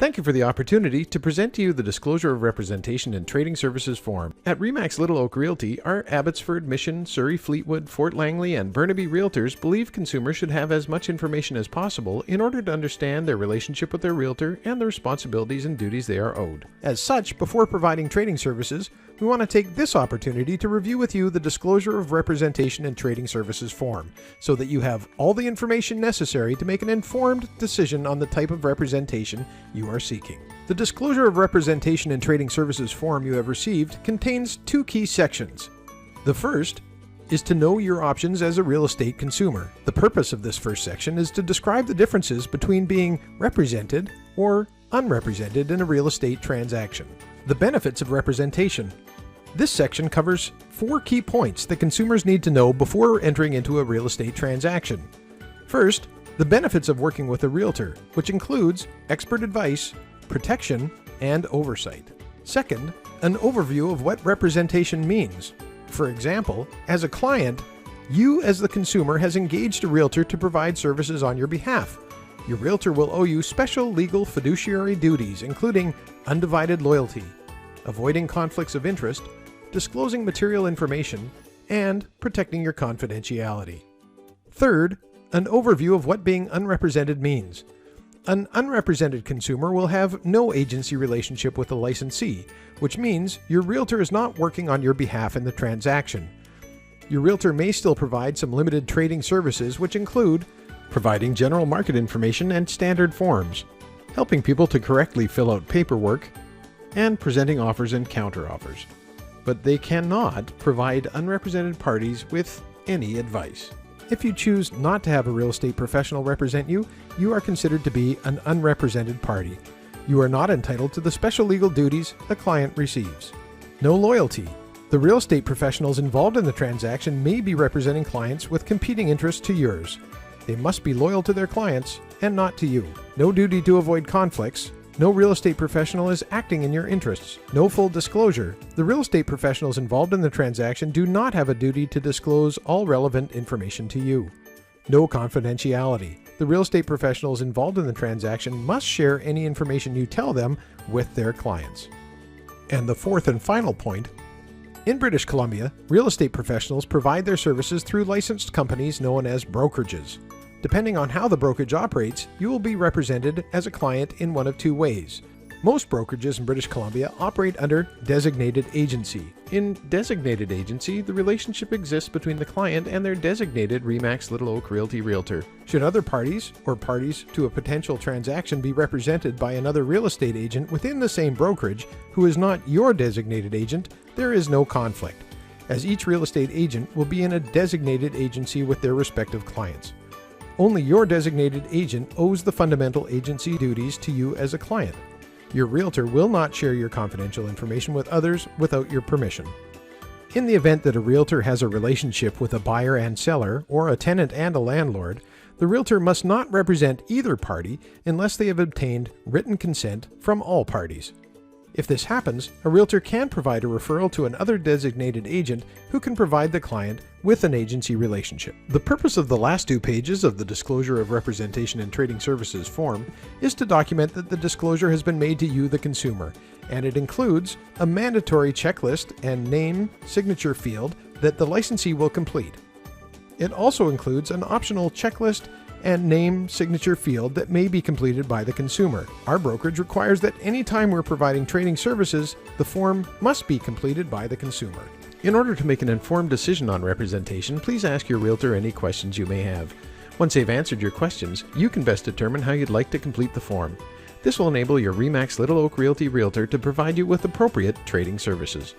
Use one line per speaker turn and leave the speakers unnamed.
Thank you for the opportunity to present to you the Disclosure of Representation and Trading Services form. At REMAX Little Oak Realty, our Abbotsford, Mission, Surrey, Fleetwood, Fort Langley, and Burnaby Realtors believe consumers should have as much information as possible in order to understand their relationship with their realtor and the responsibilities and duties they are owed. As such, before providing trading services, we want to take this opportunity to review with you the Disclosure of Representation and Trading Services form, so that you have all the information necessary to make an informed decision on the type of representation you are seeking. The Disclosure of Representation and Trading Services form you have received contains two key sections. The first is to know your options as a real estate consumer. The purpose of this first section is to describe the differences between being represented or unrepresented in a real estate transaction. The benefits of representation. This section covers 4 key points that consumers need to know before entering into a real estate transaction. First, the benefits of working with a realtor, which includes expert advice, protection, and oversight. Second, an overview of what representation means. For example, as a client, you as the consumer has engaged a realtor to provide services on your behalf. Your realtor will owe you special legal fiduciary duties, including undivided loyalty, avoiding conflicts of interest, disclosing material information, and protecting your confidentiality. Third, an overview of what being unrepresented means. An unrepresented consumer will have no agency relationship with the licensee, which means your realtor is not working on your behalf in the transaction. Your realtor may still provide some limited trading services, which include providing general market information and standard forms, helping people to correctly fill out paperwork, and presenting offers and counteroffers. But they cannot provide unrepresented parties with any advice. If you choose not to have a real estate professional represent you, you are considered to be an unrepresented party. You are not entitled to the special legal duties a client receives. No loyalty. The real estate professionals involved in the transaction may be representing clients with competing interests to yours. They must be loyal to their clients and not to you. No duty to avoid conflicts. No real estate professional is acting in your interests. No full disclosure. The real estate professionals involved in the transaction do not have a duty to disclose all relevant information to you. No confidentiality. The real estate professionals involved in the transaction must share any information you tell them with their clients. And the fourth and final point, in British Columbia, real estate professionals provide their services through licensed companies known as brokerages. Depending on how the brokerage operates, you will be represented as a client in one of 2 ways. Most brokerages in British Columbia operate under designated agency. In designated agency, the relationship exists between the client and their designated REMAX Little Oak Realty realtor. Should other parties or parties to a potential transaction be represented by another real estate agent within the same brokerage who is not your designated agent, there is no conflict, as each real estate agent will be in a designated agency with their respective clients. Only your designated agent owes the fundamental agency duties to you as a client. Your realtor will not share your confidential information with others without your permission. In the event that a realtor has a relationship with a buyer and seller, or a tenant and a landlord, the realtor must not represent either party unless they have obtained written consent from all parties. If this happens, a realtor can provide a referral to another designated agent who can provide the client with an agency relationship. The purpose of the last 2 pages of the Disclosure of Representation and Trading Services form is to document that the disclosure has been made to you, the consumer, and it includes a mandatory checklist and name signature field that the licensee will complete. It also includes an optional checklist and name signature field that may be completed by the consumer. Our brokerage requires that anytime we're providing trading services, the form must be completed by the consumer. In order to make an informed decision on representation, please ask your realtor any questions you may have. Once they've answered your questions, you can best determine how you'd like to complete the form. This will enable your REMAX Little Oak Realty realtor to provide you with appropriate trading services.